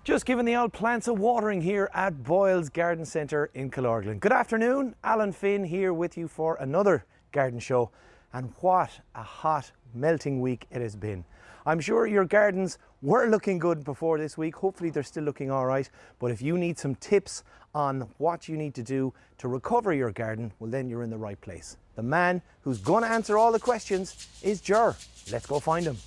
Just giving the old plants a watering here at Boyle's Garden Centre in Killorglin. Good afternoon, Alan Finn here with you for another garden show. And what a hot, melting week it has been. I'm sure your gardens were looking good before this week. Hopefully they're still looking all right. But if you need some tips on what you need to do to recover your garden, well then you're in the right place. The man who's going to answer all the questions is Ger. Let's go find him.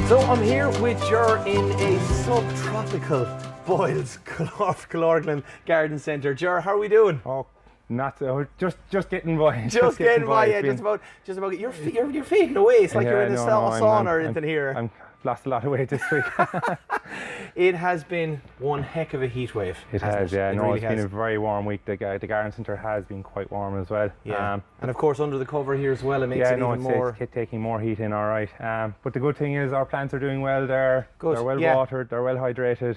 So I'm here with Ger in a subtropical Boyle's Killorglin Garden Centre. Ger, how are we doing? Oh, not so, just getting by. Just getting by, yeah. Just about. You're fading away. It's like you're in a sauna or anything here. I'm lost a lot of weight this week. It has been one heck of a heat wave. It has, yeah. No, it's been a very warm week. The garden centre has been quite warm as well. Yeah. And of course under the cover here as well, it makes it even more. It's taking more heat in, all right. But the good thing is our plants are doing well. They're well watered. They're well hydrated.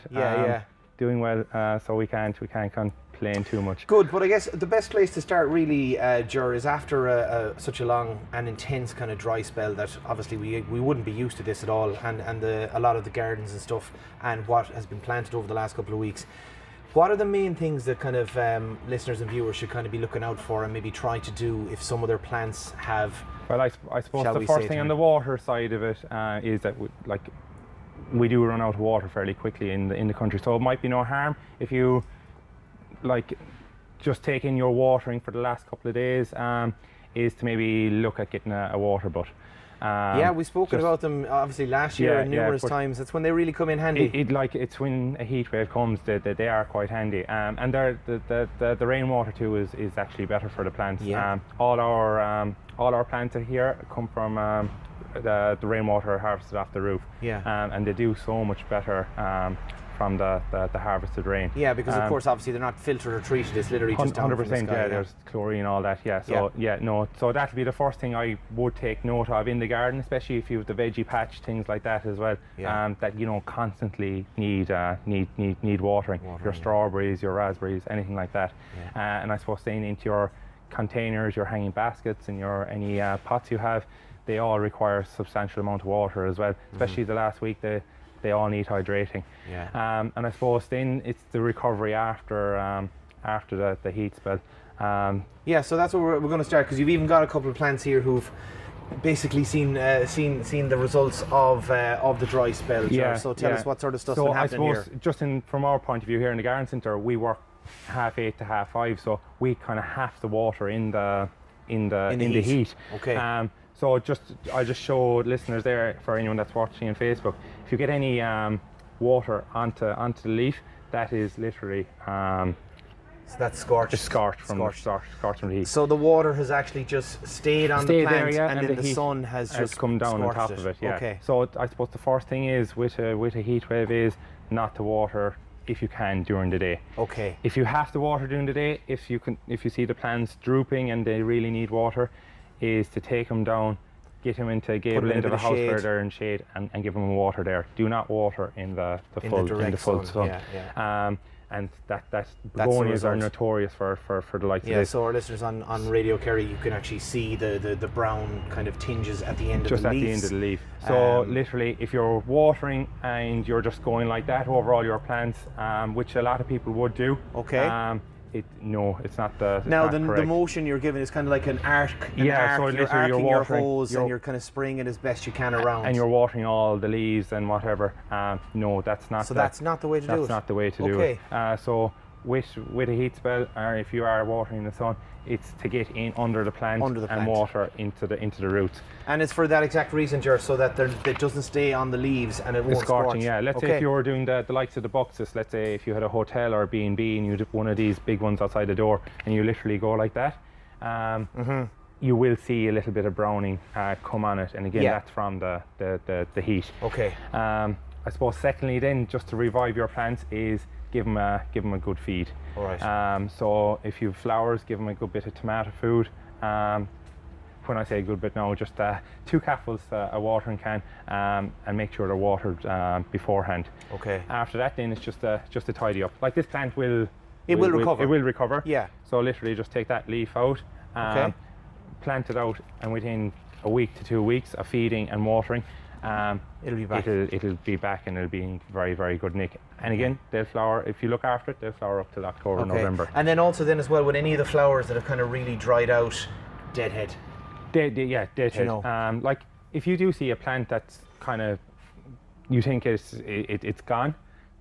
Doing well. So we can't complain too much. Good, but I guess the best place to start really, Ger, is after such a long and intense kind of dry spell that obviously we wouldn't be used to this at all, and a lot of the gardens and stuff and what has been planted over the last couple of weeks. What are the main things that kind of listeners and viewers should kind of be looking out for and maybe try to do if some of their plants have? Well, I suppose the first thing on the water side of it is that we do run out of water fairly quickly in the country, so it might be no harm if you just take in your watering for the last couple of days is to maybe look at getting a water butt. Yeah, we've spoken about them obviously last year numerous times. That's when they really come in handy. It's when a heat wave comes that they are quite handy, and the rainwater too is actually better for the plants. Yeah. All our plants here come from the rainwater harvested off the roof. Yeah. And they do so much better from the harvested rain. Yeah, because of course obviously they're not filtered or treated. It's literally just down from the sky. 100%. Yeah, there's chlorine, all that. Yeah. So so that'll be the first thing I would take note of in the garden, especially if you have the veggie patch, things like that as well. Yeah. That constantly need watering. Your strawberries, your raspberries, anything like that. Yeah. And I suppose staying into your containers, your hanging baskets, and any pots you have, they all require a substantial amount of water as well. Especially the last week, they all need hydrating. Yeah. And I suppose then it's the recovery after the heat spell. Yeah, so that's where we're going to start, because you've even got a couple of plants here who've basically seen the results of the dry spell. Yeah. So tell us what sort of stuff's been happening here. So I suppose just from our point of view here in the garden centre, we work 8:30 to 5:30, so we kind of have the water in the heat. Okay. So I'll just show listeners there, for anyone that's watching on Facebook, if you get any water onto the leaf, that is literally so that's scorched. It's scorched from the heat. So the water has actually just stayed on the plant, there, and then the heat sun has just come down on top of it. Yeah. Okay. So I suppose the first thing is with a heat wave is not to water if you can during the day. Okay. If you have to water during the day, if you see the plants drooping and they really need water, is to take them down, get them into a gable end of a house where they're in shade, and give them water there. Do not water in the full sun. Yeah. And that begonias are notorious for the likes of this. So our listeners on Radio Kerry, you can actually see the brown kind of tinges at the end of the leaf. Just at the end of the leaf. So literally, if you're watering and you're just going like that over all your plants, which a lot of people would do. Okay. No, it's not the. Now the motion you're giving is kind of like an arc. So you're arcing your hose and you're kind of spraying it as best you can around. And you're watering all the leaves and whatever. No, that's not. So that's not the way to do it. That's not the way to do it. So with a heat spell, or if you are watering in the sun, it's to get in under the plant and water into the roots. And it's for that exact reason, Ger, so that it doesn't stay on the leaves and it won't scorch. Yeah. Let's say if you were doing the likes of the boxes, let's say if you had a hotel or a B&B and you had one of these big ones outside the door and you literally go like that, you will see a little bit of browning come on it, and again that's from the heat. Okay. I suppose secondly then, just to revive your plants, is give them a good feed. All right. So if you have flowers, give them a good bit of tomato food. When I say a good bit now, just 2 cupfuls a watering can, and make sure they're watered beforehand. Okay. After that, then it's just to tidy up. Like this plant will recover. It will recover. It will recover. Yeah. So literally just take that leaf out, plant it out, and within a week to 2 weeks of feeding and watering, it'll be back. It'll be back, and it'll be in very, very good nick. And again, they'll flower, if you look after it, they'll flower up till October, November. And then also then as well, with any of the flowers that have kind of really dried out, deadhead. Deadhead. You know. Like if you do see a plant that's kind of, you think it's gone,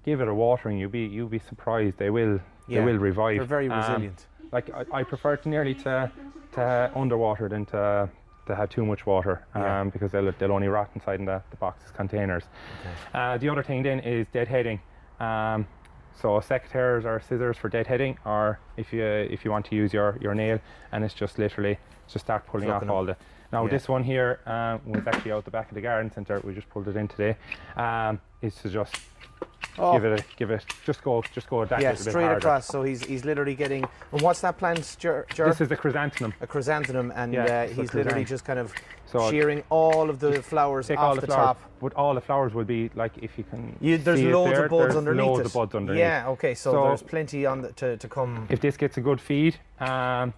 give it a watering. You'll be surprised. They will revive. They're very resilient. Like I prefer to underwater than to have too much water, because they'll only rot inside in the boxes containers. Okay. The other thing then is deadheading. So secateurs or scissors for deadheading, or if you want to use your nail, and it's just literally just start pulling off all the. Now this one here was actually out the back of the garden centre. We just pulled it in today. Is to just give it just go that little bit straight harder. across. So he's literally getting. And what's that plant, Ger? This is a chrysanthemum. A chrysanthemum, and he's literally just kind of So shearing all of the flowers off the top. But all the flowers will be like, if you can. There's see loads there, of buds there's underneath. Loads of buds underneath. Yeah. Okay. So there's plenty on to come. If this gets a good feed, and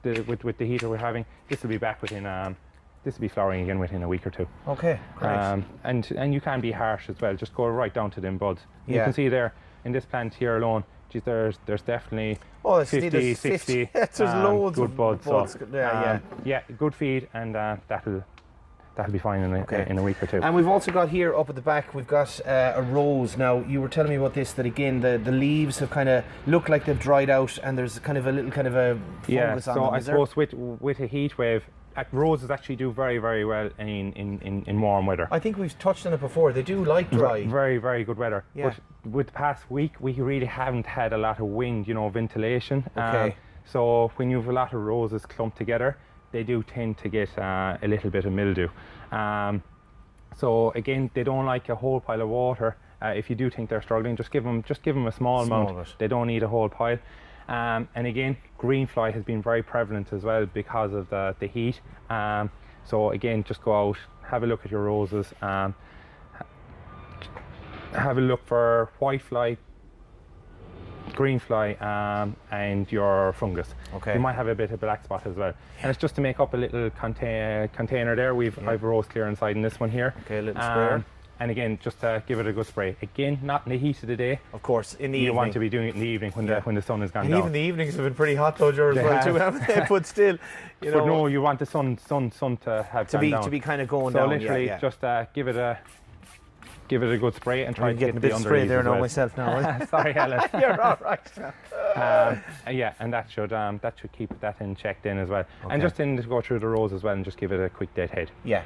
with the heat that we're having, this will be back within. This will be flowering again within a week or 2. Okay, great. And you can be harsh as well. Just go right down to them buds. You can see there in this plant here alone. Geez, there's definitely 50, 60. There's loads good of buds. buds. So, good feed, and that'll be fine in a week or 2. And we've also got here up at the back, we've got a rose. Now you were telling me about this, that again the leaves have kind of look like they've dried out, and there's kind of a little kind of a fungus on them. So I suppose with a heat wave, roses actually do very, very well in warm weather. I think we've touched on it before. They do like dry. Very, very good weather. Yeah. But with the past week, we really haven't had a lot of wind, ventilation. Okay. So when you have a lot of roses clumped together, they do tend to get a little bit of mildew. So again, they don't like a whole pile of water. If you do think they're struggling, just give them a small amount. They don't need a whole pile. And again, green fly has been very prevalent as well because of the heat. So again, just go out, have a look at your roses, have a look for white fly, green fly, and your fungus. Okay. You might have a bit of black spot as well. And it's just to make up a little container there. I've rose clear inside in this one here. Okay, a little sprayer. And again, just to give it a good spray. Again, not in the heat of the day. Of course, in the evening. You want to be doing it in the evening when the sun has gone and down. Even the evenings have been pretty hot though, George, as well too, haven't they? But still, but no, you want the sun to have gone down. To be kind of going so down. So literally, just give it a good spray and try to get a bit of spray there now myself now. Sorry, Helen. You're all right. And that should keep that in check then as well. Okay. And just to go through the rows as well and just give it a quick deadhead. Yeah.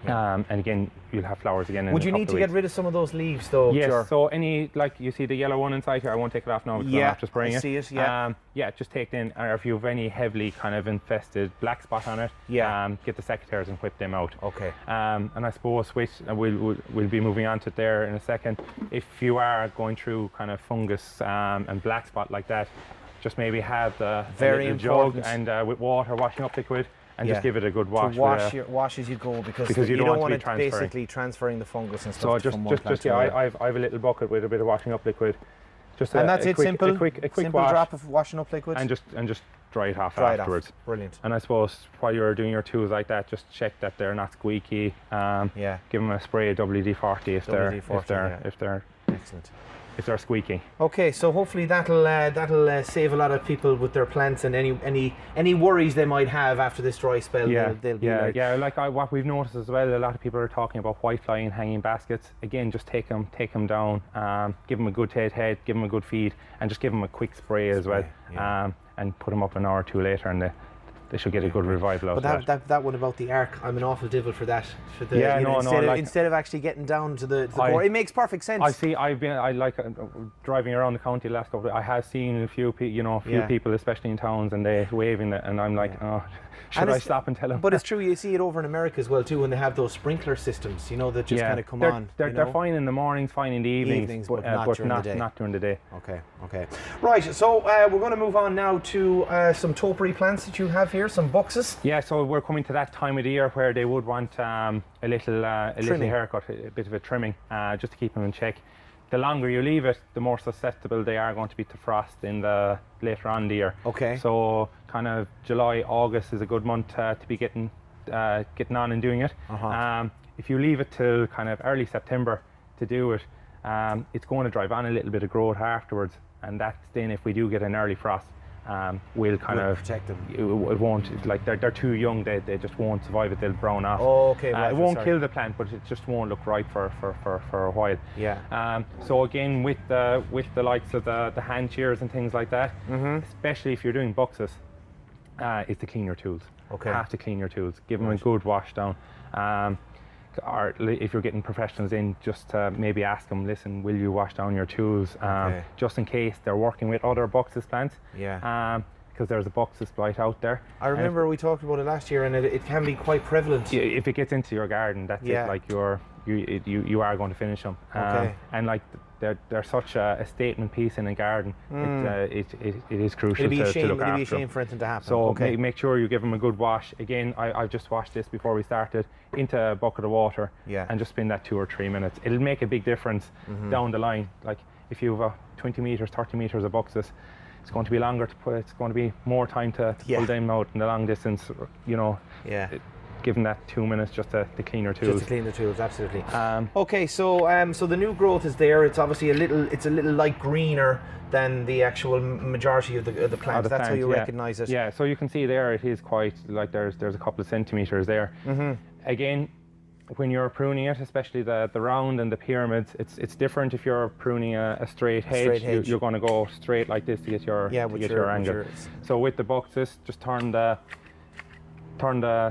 And again, you'll have flowers again. Would you need to get rid of some of those leaves though? Yes. Sure. So like you see the yellow one inside here, I won't take it off now because I'm after spraying it. See it. Yeah. Just take it in, or if you have any heavily kind of infested black spot on it, get the secateurs and whip them out. Okay. And I suppose we'll be moving on to it there in a second. If you are going through kind of fungus and black spot like that, just maybe have the jug and with water, washing up liquid. And just give it a good wash. To wash as you go, because you don't want it basically transferring the fungus and stuff. So I have a little bucket with a bit of washing up liquid. And that's it, simple. A quick wash, drop of washing up liquid. And just dry it off afterwards. Brilliant. And I suppose while you're doing your tools like that, just check that they're not squeaky. Give them a spray of WD-40 if they're excellent. If they're squeaking. Okay, so hopefully that'll save a lot of people with their plants and any worries they might have after this dry spell. They'll be what we've noticed as well, a lot of people are talking about whitefly and hanging baskets. Again, just take them down, give them a good head, give them a good feed, and just give them a quick spray as well, and put them up an hour or 2 later, and they should get a good revival out of that. That one about the arc, I'm an awful devil for that. Instead of actually getting down to the core, it makes perfect sense. I like driving around the county the last couple of, I have seen a few people, especially in towns, and they waving it, and I'm like, should I stop and tell them? But it's true, you see it over in America as well too, when they have those sprinkler systems, that just kind of come on. They're fine in the mornings, fine in the evenings, but not during the day. Okay. Right, so we're going to move on now to some topiary plants that you have here, some boxes. Yeah, so we're coming to that time of the year where they would want a little haircut, a bit of a trimming, just to keep them in check. the longer you leave it, the more susceptible they are going to be to frost in the later on in the year. Okay. So kind of July, August is a good month to be getting on and doing it. If you leave it till kind of early September to do it, it's going to drive on a little bit of growth afterwards, and that's then if we do get an early frost, we'll kind of protect them. It won't, like they're too young, they just won't survive it, they'll brown off. Oh, okay, right, it won't kill the plant, but it just won't look right for a while. Yeah. So again, with the likes of the hand shears and things like that, especially if you're doing boxes, is to clean your tools. Okay. Have to clean your tools, give them a good wash down. Or if you're getting professionals in, just to maybe ask them, listen, will you wash down your tools, just in case they're working with other boxes plants. Yeah. Because there's a boxes blight out there. I remember we talked about it last year, and it can be quite prevalent. If it gets into your garden, that's it. Like you are going to finish them. And like they're such a statement piece in a garden. It is crucial to look after. It'd be a shame for anything to happen. So make sure you give them a good wash. Again, I've just washed this before we started into a bucket of water, and just spin that 2 or 3 minutes. It'll make a big difference down the line. Like if you have 20 meters, 30 meters of boxes, it's going to be longer to put. It's going to be more time to pull them out in the long distance. You know. Yeah. Give them that 2 minutes just to clean your tools. Just to clean the tools, absolutely. Okay, so so the new growth is there. It's obviously a little light greener than the actual majority of the plants. That's how you recognise it. Yeah, so you can see there it is quite like there's a couple of centimeters there. Again, when you're pruning it, especially the round and the pyramids, it's different if you're pruning a straight hedge. You're going to go straight like this to get your angle. So with the boxes, just turn the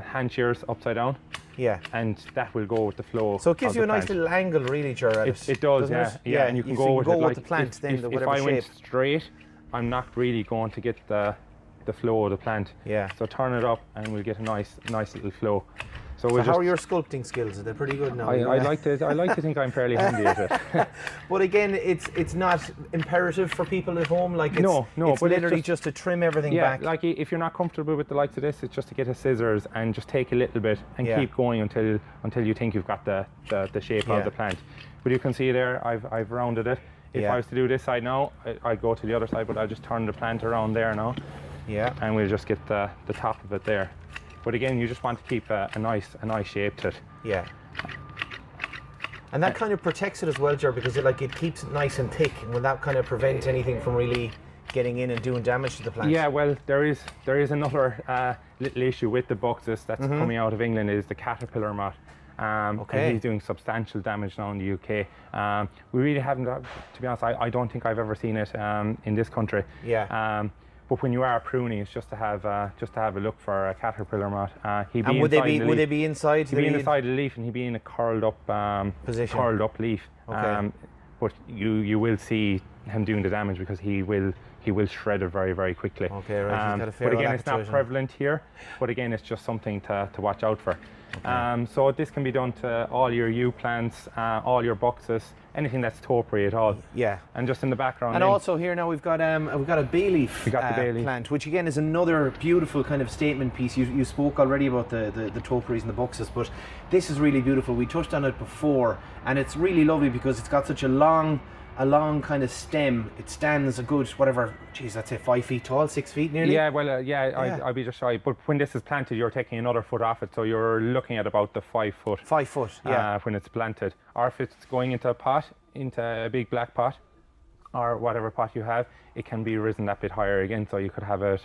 hand shears upside down. Yeah. And that will go with the flow. So it gives you a nice little angle, really, Ger. It does, yeah. And you can go with the plant then, if I went straight, I'm not really going to get the flow of the plant. Yeah. So turn it up and we'll get a nice little flow. So how are your sculpting skills? Are they pretty good now? I like to think I'm fairly handy at it. But again, it's not imperative for people at home. Like no, it's literally just to trim everything back. Yeah, like if you're not comfortable with the likes of this, it's just to get a scissors and just take a little bit and keep going until you think you've got the shape of the plant. But you can see there, I've rounded it. If I was to do this side now, I'd go to the other side, but I'll just turn the plant around there now. Yeah. And we'll just get the top of it there. But again, you just want to keep a nice shape to it. Yeah. And that kind of protects it as well, Ger, because it keeps it nice and thick. And will that kind of prevent anything from really getting in and doing damage to the plant? Yeah, well, there is another little issue with the boxes that's coming out of England, is the caterpillar moth. And he's doing substantial damage now in the UK. We really haven't, to be honest, I don't think I've ever seen it in this country. Yeah. But when you are pruning, it's just to have a look for a caterpillar moth. Would they be inside? He'd be inside the leaf, and he'd be in a curled up position. Curled up leaf. Okay. But you will see him doing the damage because he will shred it very, very quickly. Okay, right. But again, it's not prevalent here. But again, it's just something to watch out for. Okay. So this can be done to all your yew plants, all your boxes, anything that's topiary at all. Yeah. And just in the background. And also here now we've got a bay leaf plant, which again is another beautiful kind of statement piece. You spoke already about the topiaries and the boxes, but this is really beautiful. We touched on it before, and it's really lovely because it's got such a long kind of stem. It stands a good, whatever, geez, I'd say 5 feet tall, 6 feet nearly. Yeah, well, I'd be just shy. But when this is planted, you're taking another foot off it, so you're looking at about the 5 foot. 5 foot, yeah. When it's planted. Or if it's going into a pot, into a big black pot, or whatever pot you have, it can be risen that bit higher again, so you could have it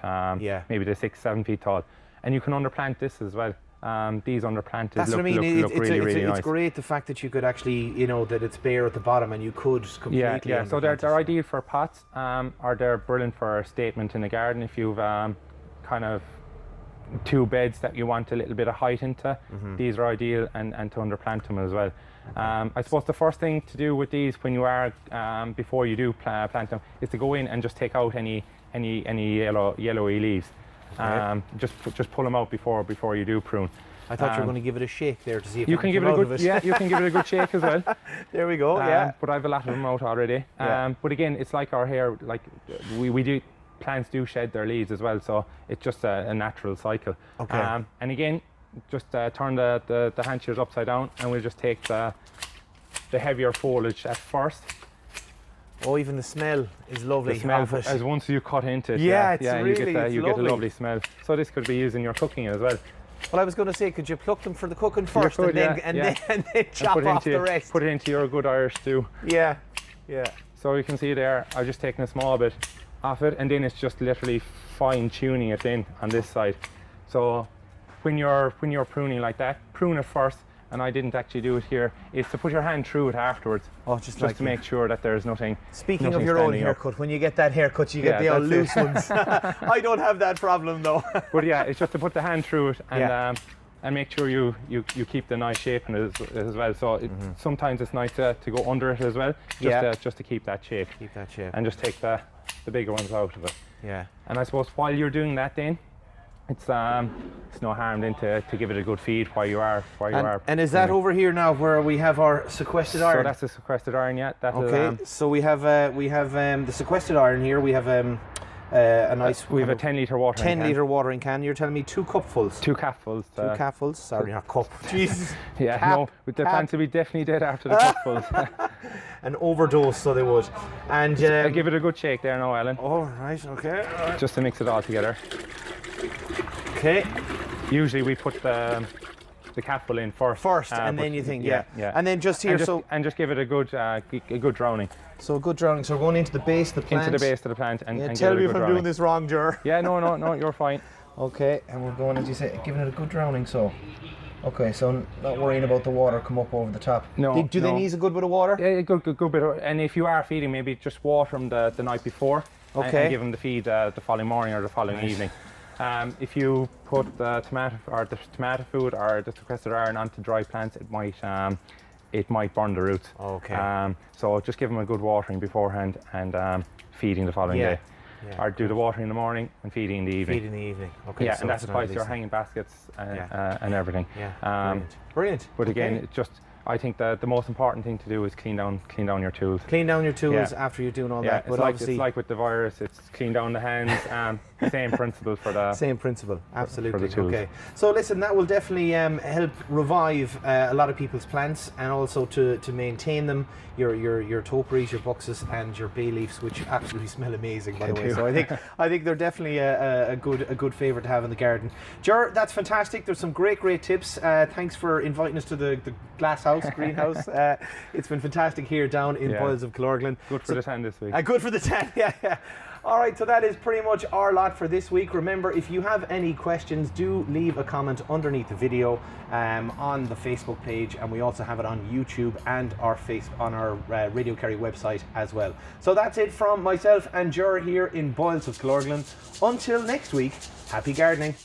maybe the 6, 7 feet tall. And you can underplant this as well. These underplanted look really nice. It's great the fact that you could actually, that it's bare at the bottom and you could completely. Yeah. So they're ideal for pots, or they're brilliant for a statement in a garden if you've kind of 2 beds that you want a little bit of height into. These are ideal, and to underplant them as well. I suppose the first thing to do with these when you are before you do plant them is to go in and just take out any yellowy leaves. Just pull them out before you do prune. I thought you were going to give it a shake there to see if you can give it a good you can give it a good shake as well. There we go. But I've a lot of them out already. But again, it's like our hair. Like we do, plants do shed their leaves as well, so it's just a natural cycle. Okay. And again, just turn the hand shears upside down, and we'll just take the heavier foliage at first, Oh, even the smell is lovely. The smell of it. as once you cut into it. Yeah, it's you really, get it's you get a lovely. lovely smell. So this could be used in your cooking as well. Well, I was going to say, could you pluck them for the cooking first, could, and then chop off the rest? Put it into your good Irish stew. Yeah. So you can see there, I've just taken a small bit off it, and then it's just literally fine tuning it in on this side. So when you're pruning like that, prune it first. And I didn't actually do it here, is to put your hand through it afterwards. Oh, just to make sure that there's nothing. Speaking of your own haircut, when you get that haircut, you get the old loose ones. I don't have that problem though. But yeah, it's just to put the hand through it and make sure you keep the nice shape in it as well. So sometimes it's nice to go under it as well, just to keep that shape. Keep that shape. And just take the bigger ones out of it. Yeah. And I suppose while you're doing that, then it's no harm then to give it a good feed while you are. And is that over here now where we have our sequestered iron? So that's the sequestered iron, yeah. Okay. So we have the sequestered iron here. We have a nice. We have a 10-litre watering can. 10-litre watering can. You're telling me 2 cupfuls. 2 capfuls. 2 capfuls. Sorry, not cup. Jesus. Yeah. Cap, no, with the plants will be definitely dead after the cupfuls. An overdose, so they would. And give it a good shake there now, Alan. Oh, right. Okay. Just to mix it all together. Okay. Usually we put the capful in first. And then you think, yeah. And then just here, and just give it a good drowning. So a good drowning. So we're going into the base of the plant. Into the base of the plant and tell give me it a if good I'm doing this wrong, Ger. Yeah, no, you're fine. Okay, and we're going, as you say, giving it a good drowning. So, okay, so not worrying about the water come up over the top. No. Do they need a good bit of water? Yeah, good bit. And if you are feeding, maybe just water them the night before. Okay. And give them the feed the following morning or the following evening. If you put the tomato food or the sequestered iron onto dry plants, it might burn the roots. Okay. So just give them a good watering beforehand and feeding the following day. Yeah, or do the watering in the morning and feeding in the evening. Feed in the evening. Okay. Yeah, so and that applies to your hanging baskets and everything. Yeah. Brilliant. But again, it just. I think that the most important thing to do is clean down your tools. Clean down your tools after you're doing all that. But it's like with the virus, it's clean down the hands. Same principle for the same principle, absolutely. For the tools. Okay, so listen, that will definitely help revive a lot of people's plants, and also to maintain them. Your topiaries, your boxes, and your bay leaves, which absolutely smell amazing, by the way. So I think they're definitely a good favourite to have in the garden. Ger, that's fantastic. There's some great tips. Thanks for inviting us to the glass house, greenhouse. It's been fantastic here down in Boyles of Kilorglin. Good for the tan this week. Good for the tan, yeah. All right, so that is pretty much our lot for this week. Remember, if you have any questions, do leave a comment underneath the video on the Facebook page, and we also have it on YouTube and on our Radio Kerry website as well. So that's it from myself and Ger here in Boyles of Kilorglin. Until next week, happy gardening.